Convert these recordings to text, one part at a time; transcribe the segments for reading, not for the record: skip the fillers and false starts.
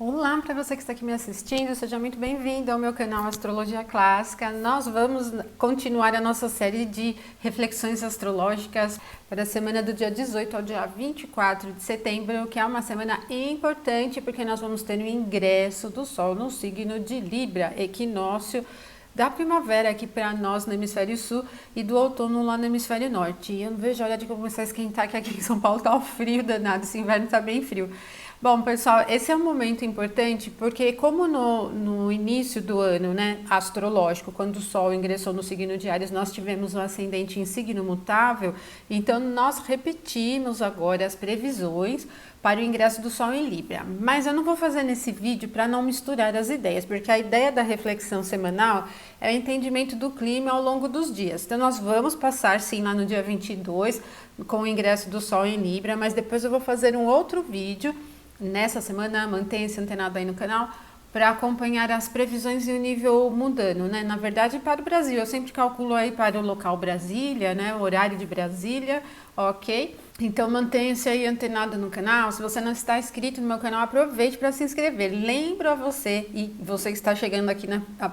Olá para você que está aqui me assistindo, seja muito bem-vindo ao meu canal Astrologia Clássica. Nós vamos continuar a nossa série de reflexões astrológicas para a semana do dia 18 ao dia 24 de setembro, que é uma semana importante porque nós vamos ter o ingresso do Sol no signo de Libra, equinócio da primavera aqui para nós no hemisfério sul e do outono lá no hemisfério norte. E eu não vejo a hora de começar a esquentar, que aqui em São Paulo tá um frio danado, esse inverno tá bem frio. Bom, pessoal, esse é um momento importante porque como no início do ano, né, astrológico, quando o Sol ingressou no signo de Áries, nós tivemos um ascendente em signo mutável, então nós repetimos agora as previsões para o ingresso do Sol em Libra. Mas eu não vou fazer nesse vídeo para não misturar as ideias, porque a ideia da reflexão semanal é o entendimento do clima ao longo dos dias. Então nós vamos passar sim lá no dia 22 com o ingresso do Sol em Libra, mas depois eu vou fazer um outro vídeo nessa semana. Mantenha-se antenado aí no canal para acompanhar as previsões e o nível mundano, né? Na verdade, para o Brasil, eu sempre calculo aí para o local Brasília, né? O horário de Brasília, ok? Então mantenha-se aí antenado no canal. Se você não está inscrito no meu canal, aproveite para se inscrever. Lembro a você, e você que está chegando aqui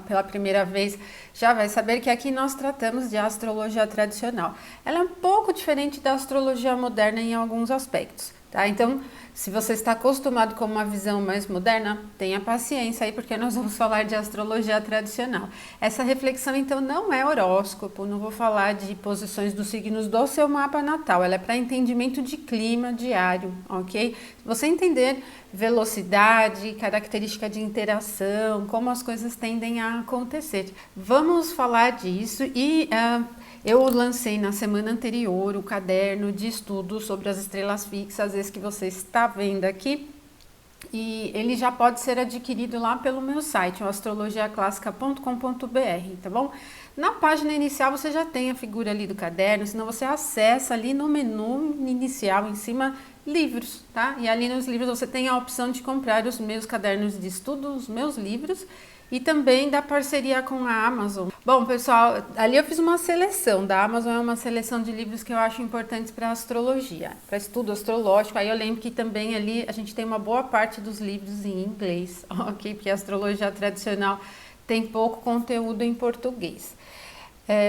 pela primeira vez, já vai saber que aqui nós tratamos de astrologia tradicional. Ela é um pouco diferente da astrologia moderna em alguns aspectos, tá? Então, se você está acostumado com uma visão mais moderna, tenha paciência aí, porque nós vamos falar de astrologia tradicional. Essa reflexão, então, não é horóscopo, não vou falar de posições dos signos do seu mapa natal, ela é para entendimento de clima diário, ok? Você entender velocidade, característica de interação, como as coisas tendem a acontecer. Vamos falar disso e eu lancei na semana anterior o caderno de estudos sobre as estrelas fixas, esse que você está vendo aqui, e ele já pode ser adquirido lá pelo meu site, astrologiaclassica.com.br, tá bom? Na página inicial você já tem a figura ali do caderno, senão você acessa ali no menu inicial, em cima, livros, tá? E ali nos livros você tem a opção de comprar os meus cadernos de estudo, os meus livros, e também da parceria com a Amazon. Bom, pessoal, ali eu fiz uma seleção. Da Amazon é uma seleção de livros que eu acho importantes para astrologia, para estudo astrológico. Aí eu lembro que também ali a gente tem uma boa parte dos livros em inglês, ok? Porque a astrologia tradicional tem pouco conteúdo em português.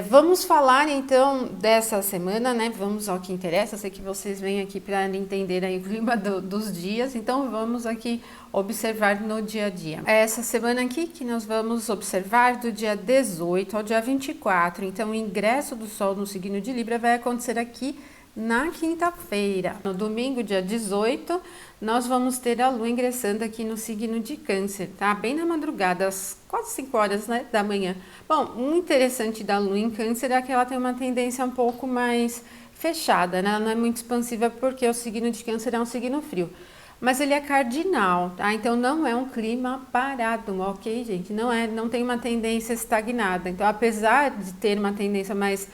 Vamos falar então dessa semana, né? Vamos ao que interessa. Eu sei que vocês vêm aqui para entender aí o clima dos dias, então vamos aqui observar no dia a dia. Essa semana aqui que nós vamos observar do dia 18 ao dia 24. Então, o ingresso do Sol no signo de Libra vai acontecer aqui na quinta-feira. No domingo, dia 18, nós vamos ter a Lua ingressando aqui no signo de Câncer, tá? Bem na madrugada, às quase 5 horas, né, da manhã. Bom, o interessante da Lua em Câncer é que ela tem uma tendência um pouco mais fechada, né? Ela não é muito expansiva porque o signo de Câncer é um signo frio. Mas ele é cardinal, tá? Então não é um clima parado, ok, gente? Não tem uma tendência estagnada. Então, apesar de ter uma tendência mais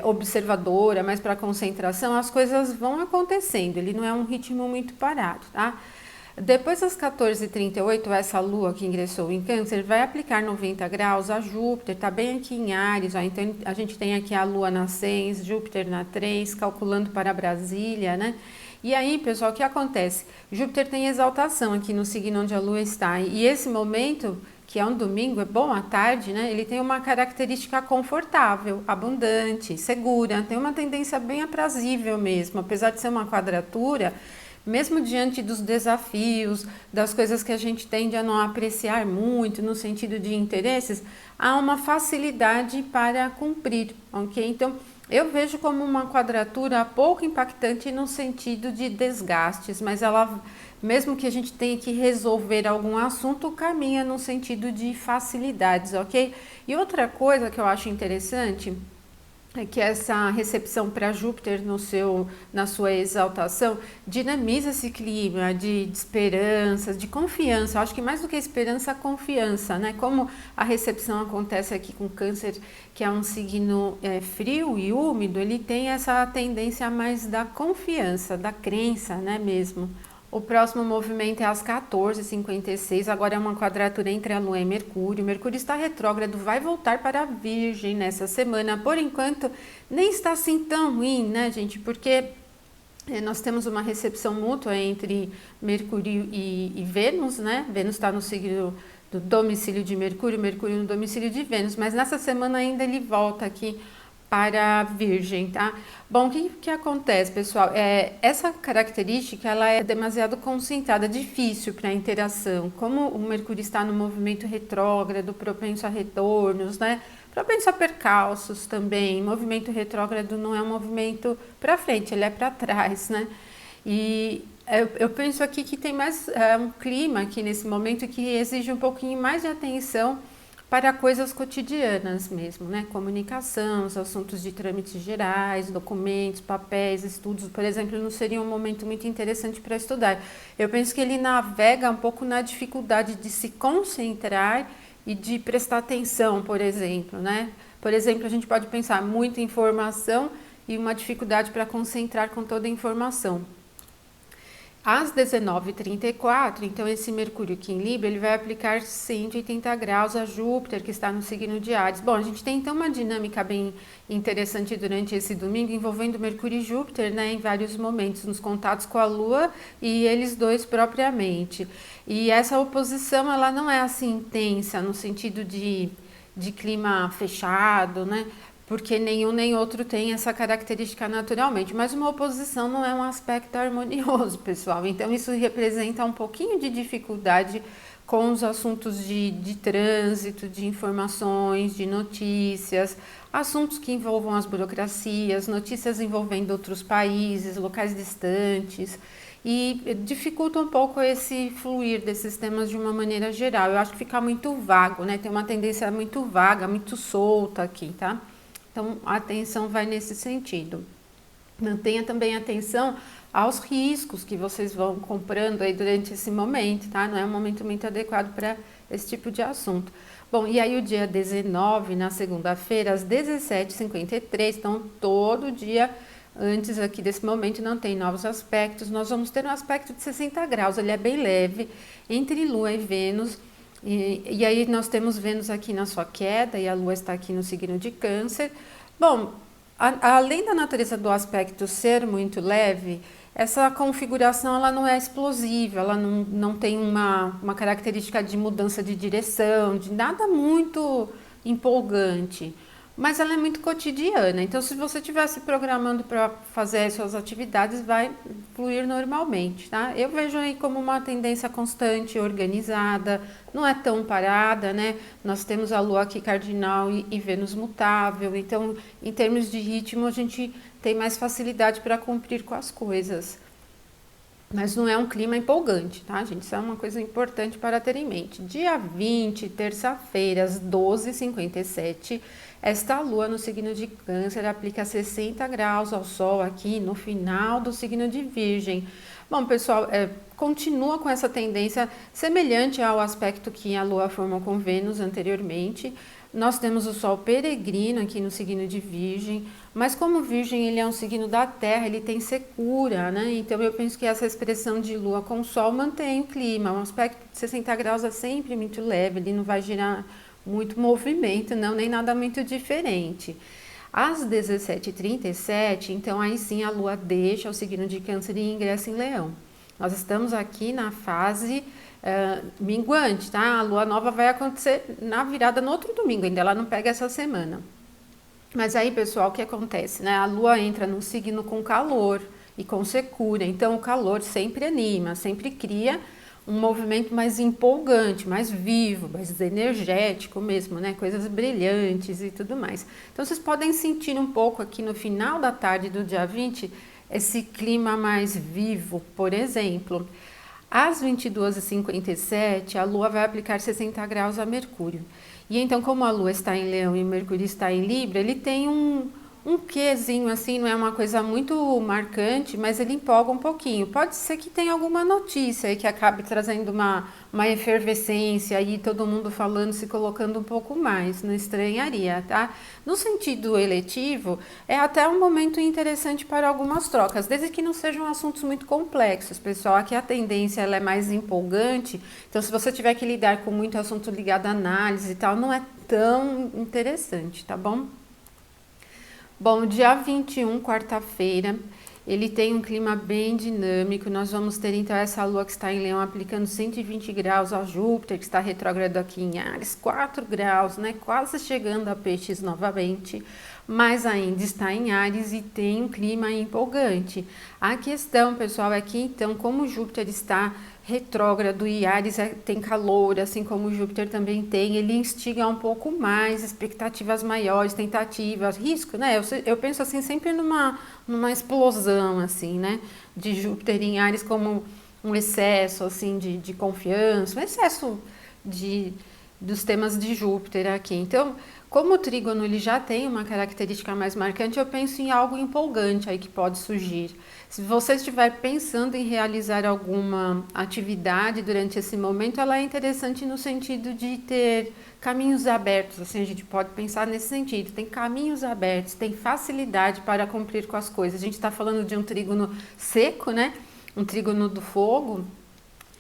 observadora, mais para concentração, as coisas vão acontecendo. Ele não é um ritmo muito parado, tá? Depois das 14h38, essa lua que ingressou em Câncer vai aplicar 90 graus a Júpiter, tá bem aqui em Áries, ó. Então a gente tem aqui a lua na 6, Júpiter na 3, calculando para Brasília, né? E aí, pessoal, o que acontece? Júpiter tem exaltação aqui no signo onde a lua está, e esse momento, que é um domingo, é bom à tarde, né? Ele tem uma característica confortável, abundante, segura, tem uma tendência bem aprazível mesmo, apesar de ser uma quadratura. Mesmo diante dos desafios, das coisas que a gente tende a não apreciar muito no sentido de interesses, há uma facilidade para cumprir, ok? Então, eu vejo como uma quadratura pouco impactante no sentido de desgastes, mas ela, mesmo que a gente tenha que resolver algum assunto, caminha no sentido de facilidades, ok? E outra coisa que eu acho interessante é que essa recepção para Júpiter na sua exaltação dinamiza esse clima de esperança, de confiança. Eu acho que mais do que esperança, confiança, né? Como a recepção acontece aqui com Câncer, que é um signo frio e úmido, ele tem essa tendência mais da confiança, da crença, né, mesmo. O próximo movimento é às 14h56, agora é uma quadratura entre a Lua e Mercúrio. Mercúrio está retrógrado, vai voltar para a Virgem nessa semana. Por enquanto, nem está assim tão ruim, né, gente? Porque Nós temos uma recepção mútua entre Mercúrio e Vênus, né? Vênus está no signo do domicílio de Mercúrio, Mercúrio no domicílio de Vênus, mas nessa semana ainda ele volta aqui para Virgem, tá? Bom, o que acontece, pessoal? Essa característica, ela é demasiado concentrada, difícil para a interação. Como o Mercúrio está no movimento retrógrado, propenso a retornos, né? Propenso a percalços também. Movimento retrógrado não é um movimento para frente, ele é para trás, né? E eu penso aqui que tem mais um clima aqui nesse momento que exige um pouquinho mais de atenção para coisas cotidianas mesmo, né? Comunicação, os assuntos de trâmites gerais, documentos, papéis, estudos, por exemplo, não seria um momento muito interessante para estudar. Eu penso que ele navega um pouco na dificuldade de se concentrar e de prestar atenção, por exemplo, né? Por exemplo, a gente pode pensar muita informação e uma dificuldade para concentrar com toda a informação. Às 19h34, então esse Mercúrio aqui em Libra, ele vai aplicar 180 graus a Júpiter, que está no signo de Áries. Bom, a gente tem então uma dinâmica bem interessante durante esse domingo, envolvendo Mercúrio e Júpiter, né, em vários momentos, nos contatos com a Lua e eles dois propriamente. E essa oposição, ela não é assim intensa, no sentido de clima fechado, né? Porque nenhum nem outro tem essa característica naturalmente, mas uma oposição não é um aspecto harmonioso, pessoal, então isso representa um pouquinho de dificuldade com os assuntos de trânsito, de informações, de notícias, assuntos que envolvam as burocracias, notícias envolvendo outros países, locais distantes, e dificulta um pouco esse fluir desses temas de uma maneira geral. Eu acho que fica muito vago, né? Tem uma tendência muito vaga, muito solta aqui, tá? Então, a atenção vai nesse sentido. Mantenha também atenção aos riscos que vocês vão comprando aí durante esse momento, tá? Não é um momento muito adequado para esse tipo de assunto. Bom, e aí o dia 19, na segunda-feira, às 17h53, então todo dia antes aqui desse momento não tem novos aspectos. Nós vamos ter um aspecto de 60 graus, ele é bem leve, entre Lua e Vênus. E aí nós temos Vênus aqui na sua queda e a Lua está aqui no signo de Câncer. Bom, além da natureza do aspecto ser muito leve, essa configuração ela não é explosiva, ela não tem uma característica de mudança de direção, de nada muito empolgante. Mas ela é muito cotidiana, então se você estiver se programando para fazer as suas atividades, vai fluir normalmente, tá? Eu vejo aí como uma tendência constante, organizada, não é tão parada, né? Nós temos a Lua aqui cardinal e Vênus mutável, então em termos de ritmo a gente tem mais facilidade para cumprir com as coisas. Mas não é um clima empolgante, tá, gente? Isso é uma coisa importante para ter em mente. Dia 20, terça-feira, às 12h57, esta Lua no signo de Câncer aplica 60 graus ao Sol aqui no final do signo de Virgem. Bom, pessoal, continua com essa tendência semelhante ao aspecto que a Lua formou com Vênus anteriormente. Nós temos o Sol peregrino aqui no signo de Virgem, mas como Virgem ele é um signo da Terra, ele tem secura, né? Então eu penso que essa expressão de Lua com Sol mantém o clima. Um aspecto de 60 graus é sempre muito leve, ele não vai gerar muito movimento, não, nem nada muito diferente. Às 17h37, então aí sim a Lua deixa o signo de Câncer e ingressa em Leão. Nós estamos aqui na fase minguante, tá? A lua nova vai acontecer na virada no outro domingo, ainda ela não pega essa semana. Mas aí, pessoal, o que acontece, né? A lua entra num signo com calor e com secura, então o calor sempre anima, sempre cria um movimento mais empolgante, mais vivo, mais energético mesmo, né? Coisas brilhantes e tudo mais. Então vocês podem sentir um pouco aqui no final da tarde do dia 20 esse clima mais vivo, por exemplo. Às 22h57, a Lua vai aplicar 60 graus a Mercúrio. E então, como a Lua está em Leão e Mercúrio está em Libra, ele tem um quezinho assim, não é uma coisa muito marcante, mas ele empolga um pouquinho. Pode ser que tenha alguma notícia aí que acabe trazendo uma efervescência aí, todo mundo falando, se colocando um pouco mais, não estranharia, tá? No sentido eletivo, é até um momento interessante para algumas trocas, desde que não sejam assuntos muito complexos, pessoal. Aqui a tendência ela é mais empolgante, então se você tiver que lidar com muito assunto ligado à análise e tal, não é tão interessante, tá bom? Bom, dia 21, quarta-feira, ele tem um clima bem dinâmico. Nós vamos ter então essa lua que está em Leão aplicando 120 graus ao Júpiter, que está retrógrado aqui em Áries, 4 graus, né? Quase chegando a Peixes novamente, mas ainda está em Áries e tem um clima empolgante. A questão, pessoal, é que então, como o Júpiter está retrógrado e Áries tem calor, assim como o Júpiter também tem, ele instiga um pouco mais, expectativas maiores, tentativas, risco, né? Eu penso assim sempre numa explosão, assim, né? De Júpiter em Áries como um excesso, assim, de confiança, um excesso dos temas de Júpiter aqui. Então, como o trígono ele já tem uma característica mais marcante, eu penso em algo empolgante aí que pode surgir. Se você estiver pensando em realizar alguma atividade durante esse momento, ela é interessante no sentido de ter caminhos abertos, assim, a gente pode pensar nesse sentido, tem caminhos abertos, tem facilidade para cumprir com as coisas. A gente está falando de um trígono seco, né? Um trígono do fogo,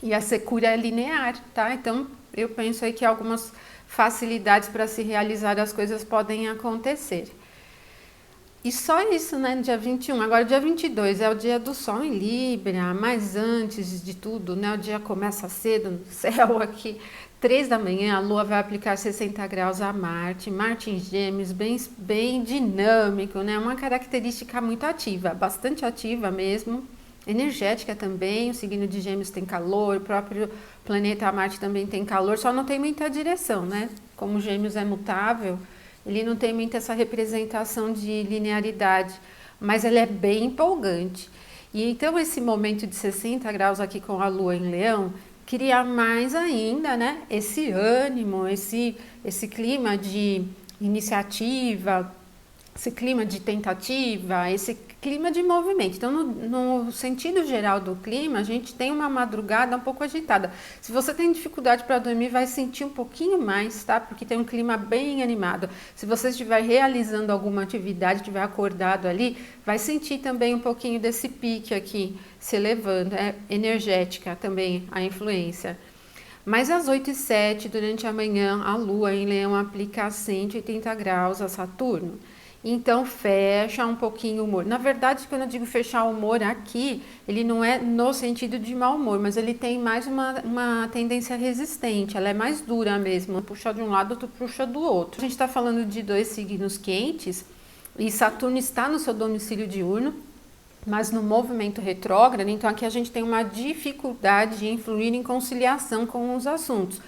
e a secura é linear, tá? Então, eu penso aí que algumas facilidades para se realizar as coisas podem acontecer. E só isso, né, no dia 21. Agora, dia 22 é o dia do Sol em Libra, mas antes de tudo, né, o dia começa cedo no céu aqui. 3 da manhã, a Lua vai aplicar 60 graus a Marte. Marte em Gêmeos, bem dinâmico, né? Uma característica muito ativa, bastante ativa mesmo. Energética também, o signo de Gêmeos tem calor, o próprio planeta Marte também tem calor, só não tem muita direção, né? Como Gêmeos é mutável, ele não tem muita essa representação de linearidade, mas ele é bem empolgante. E então esse momento de 60 graus aqui com a Lua em Leão, cria mais ainda, né? Esse ânimo, esse clima de iniciativa, esse clima de tentativa, esse clima de movimento. Então, no sentido geral do clima, a gente tem uma madrugada um pouco agitada. Se você tem dificuldade para dormir, vai sentir um pouquinho mais, tá? Porque tem um clima bem animado. Se você estiver realizando alguma atividade, estiver acordado ali, vai sentir também um pouquinho desse pique aqui se elevando. É energética também a influência. Mas às 8h07, durante a manhã, a Lua em Leão aplica 180 graus a Saturno. Então, fecha um pouquinho o humor. Na verdade, quando eu digo fechar o humor aqui, ele não é no sentido de mau humor, mas ele tem mais uma tendência resistente, ela é mais dura mesmo. Puxa de um lado, tu puxa do outro. A gente está falando de 2 signos quentes e Saturno está no seu domicílio diurno, mas no movimento retrógrado, então aqui a gente tem uma dificuldade de influir em conciliação com os assuntos.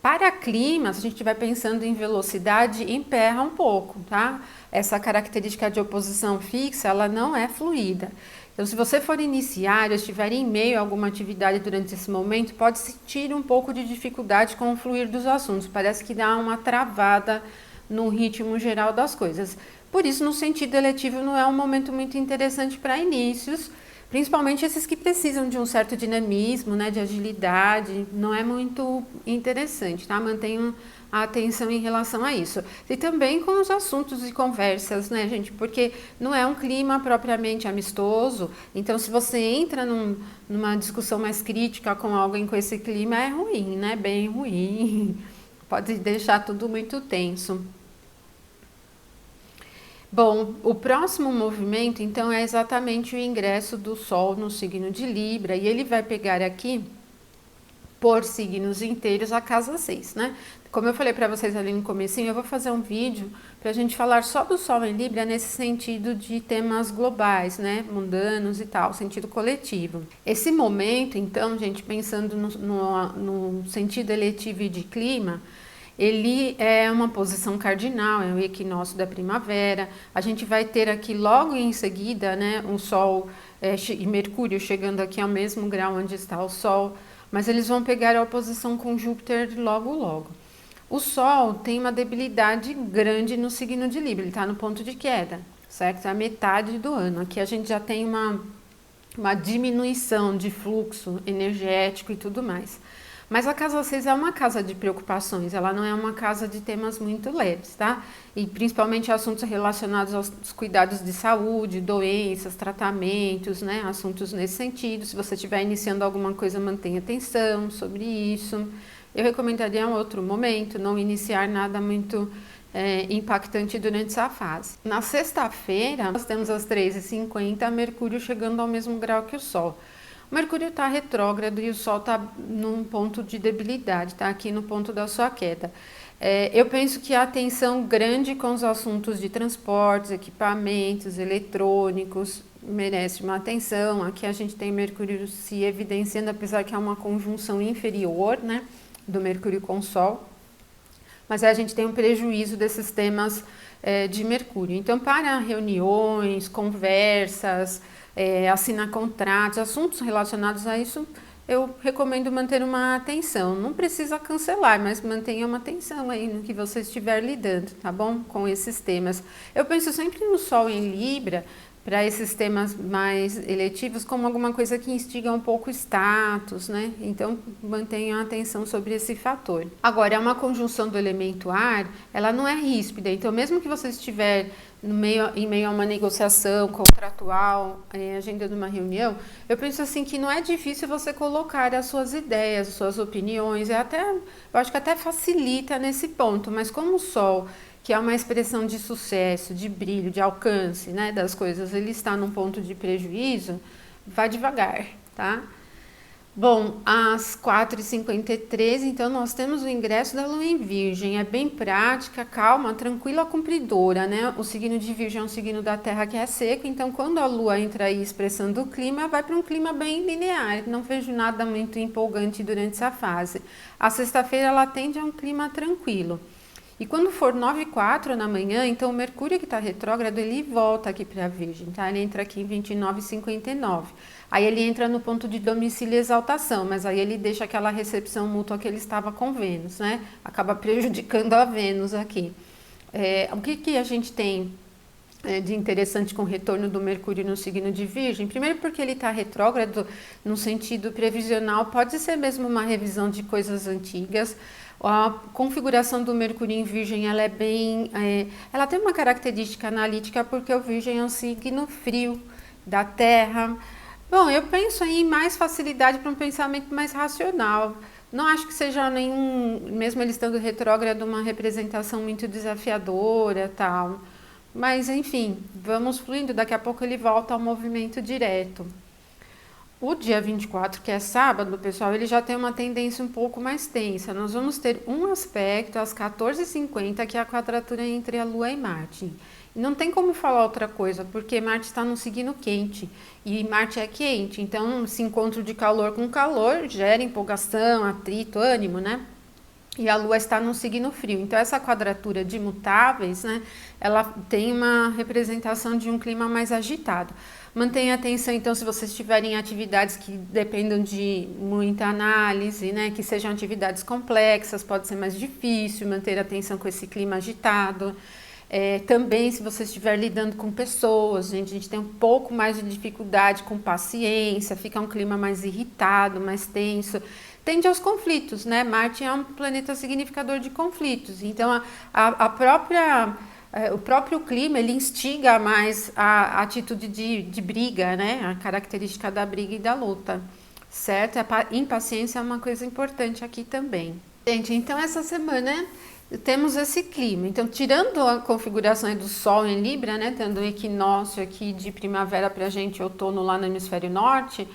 Para clima, se a gente estiver pensando em velocidade, emperra um pouco, tá? Essa característica de oposição fixa, ela não é fluida. Então, se você for iniciar ou estiver em meio a alguma atividade durante esse momento, pode sentir um pouco de dificuldade com o fluir dos assuntos. Parece que dá uma travada no ritmo geral das coisas. Por isso, no sentido eletivo, não é um momento muito interessante para inícios, principalmente esses que precisam de um certo dinamismo, né, de agilidade, não é muito interessante, tá? Mantenham a atenção em relação a isso. E também com os assuntos e conversas, né, gente? Porque não é um clima propriamente amistoso, então se você entra numa discussão mais crítica com alguém com esse clima, é ruim, né? Bem ruim. Pode deixar tudo muito tenso. Bom, o próximo movimento, então, é exatamente o ingresso do Sol no signo de Libra, e ele vai pegar aqui, por signos inteiros, a casa 6, né? Como eu falei para vocês ali no comecinho, eu vou fazer um vídeo para a gente falar só do Sol em Libra nesse sentido de temas globais, né? Mundanos e tal, sentido coletivo. Esse momento, então, gente, pensando no sentido eletivo e de clima, ele é uma posição cardinal, é o equinócio da primavera. A gente vai ter aqui logo em seguida, né, um Sol e Mercúrio chegando aqui ao mesmo grau onde está o Sol, mas eles vão pegar a oposição com Júpiter logo. O Sol tem uma debilidade grande no signo de Libra, ele está no ponto de queda, certo? É a metade do ano. Aqui a gente já tem uma diminuição de fluxo energético e tudo mais. Mas a casa 6 é uma casa de preocupações, ela não é uma casa de temas muito leves, tá? E principalmente assuntos relacionados aos cuidados de saúde, doenças, tratamentos, né? Assuntos nesse sentido. Se você estiver iniciando alguma coisa, mantenha atenção sobre isso. Eu recomendaria um outro momento, não iniciar nada muito impactante durante essa fase. Na sexta-feira, nós temos às 3h50 Mercúrio chegando ao mesmo grau que o Sol. O Mercúrio está retrógrado e o Sol está num ponto de debilidade, está aqui no ponto da sua queda. Eu penso que a atenção grande com os assuntos de transportes, equipamentos, eletrônicos, merece uma atenção. Aqui a gente tem Mercúrio se evidenciando, apesar que é uma conjunção inferior, né, do Mercúrio com o Sol. Mas aí a gente tem um prejuízo desses temas de Mercúrio. Então, para reuniões, conversas, assinar contratos, assuntos relacionados a isso, eu recomendo manter uma atenção. Não precisa cancelar, mas mantenha uma atenção aí no que você estiver lidando, tá bom? Com esses temas. Eu penso sempre no Sol em Libra, para esses temas mais eletivos, como alguma coisa que instiga um pouco o status, né? Então, mantenham a atenção sobre esse fator. Agora, é uma conjunção do elemento ar, ela não é ríspida, então mesmo que você estiver em meio a uma negociação contratual, agendando uma reunião, eu penso assim que não é difícil você colocar as suas ideias, as suas opiniões, eu acho que até facilita nesse ponto, mas como o Sol, que é uma expressão de sucesso, de brilho, de alcance, né, das coisas, ele está num ponto de prejuízo, vá devagar, tá? Bom, às 4h53, então, nós temos o ingresso da Lua em Virgem, é bem prática, calma, tranquila, cumpridora, né? O signo de Virgem é um signo da Terra que é seco, então, quando a Lua entra aí expressando o clima, vai para um clima bem linear, não vejo nada muito empolgante durante essa fase. A sexta-feira, ela tende a um clima tranquilo. E quando for 9h04 da manhã, então o Mercúrio que está retrógrado, ele volta aqui para a Virgem, tá? Ele entra aqui em 29h59. Aí ele entra no ponto de domicílio e exaltação, mas aí ele deixa aquela recepção mútua que ele estava com Vênus, né? Acaba prejudicando a Vênus aqui. O que a gente tem de interessante com o retorno do Mercúrio no signo de Virgem? Primeiro porque ele está retrógrado no sentido previsional, pode ser mesmo uma revisão de coisas antigas. A configuração do Mercúrio em Virgem, ela ela tem uma característica analítica porque o Virgem é um signo frio da Terra. Bom, eu penso em mais facilidade para um pensamento mais racional. Não acho que seja mesmo ele estando retrógrado, uma representação muito desafiadora, tal. Mas, enfim, vamos fluindo, daqui a pouco ele volta ao movimento direto. O dia 24, que é sábado, pessoal, ele já tem uma tendência um pouco mais tensa. Nós vamos ter um aspecto às 14h50, que é a quadratura entre a Lua e Marte. E não tem como falar outra coisa, porque Marte está num signo quente, e Marte é quente, então esse encontro de calor com calor gera empolgação, atrito, ânimo, né? E a Lua está num signo frio. Então, essa quadratura de mutáveis, né, ela tem uma representação de um clima mais agitado. Mantenha atenção, então, se vocês tiverem atividades que dependam de muita análise, né, que sejam atividades complexas, pode ser mais difícil manter atenção com esse clima agitado. Também, se você estiver lidando com pessoas, a gente tem um pouco mais de dificuldade com paciência, fica um clima mais irritado, mais tenso. Tende aos conflitos, né? Marte é um planeta significador de conflitos, então o próprio clima, ele instiga mais a atitude de briga, né? A característica da briga e da luta, certo? A impaciência é uma coisa importante aqui também. Gente, então essa semana temos esse clima. Então, tirando a configuração do Sol em Libra, né? Tendo o equinócio aqui de primavera pra gente, outono lá no hemisfério norte,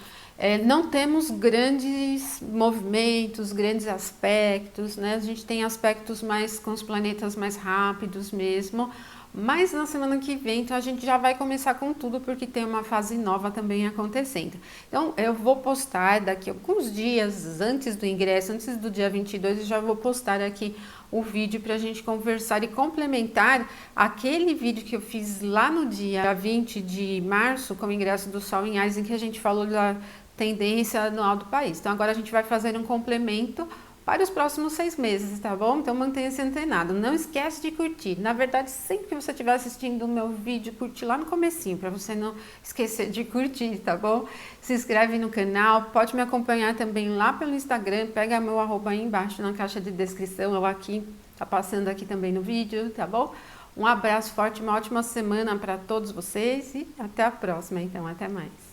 não temos grandes movimentos, grandes aspectos, né? A gente tem aspectos mais com os planetas mais rápidos mesmo, mas na semana que vem, então, a gente já vai começar com tudo, porque tem uma fase nova também acontecendo. Então, eu vou postar daqui a alguns dias, antes do ingresso, antes do dia 22, eu já vou postar aqui o vídeo para a gente conversar e complementar aquele vídeo que eu fiz lá no dia 20 de março, com o ingresso do Sol em Áries, em que a gente falou da tendência anual do país. Então, agora a gente vai fazer um complemento para os próximos 6 meses, tá bom? Então, mantenha-se antenado. Não esquece de curtir. Na verdade, sempre que você estiver assistindo o meu vídeo, curte lá no comecinho, para você não esquecer de curtir, tá bom? Se inscreve no canal, pode me acompanhar também lá pelo Instagram, pega meu arroba aí embaixo na caixa de descrição, ou aqui, tá passando aqui também no vídeo, tá bom? Um abraço forte, uma ótima semana para todos vocês e até a próxima, então, até mais.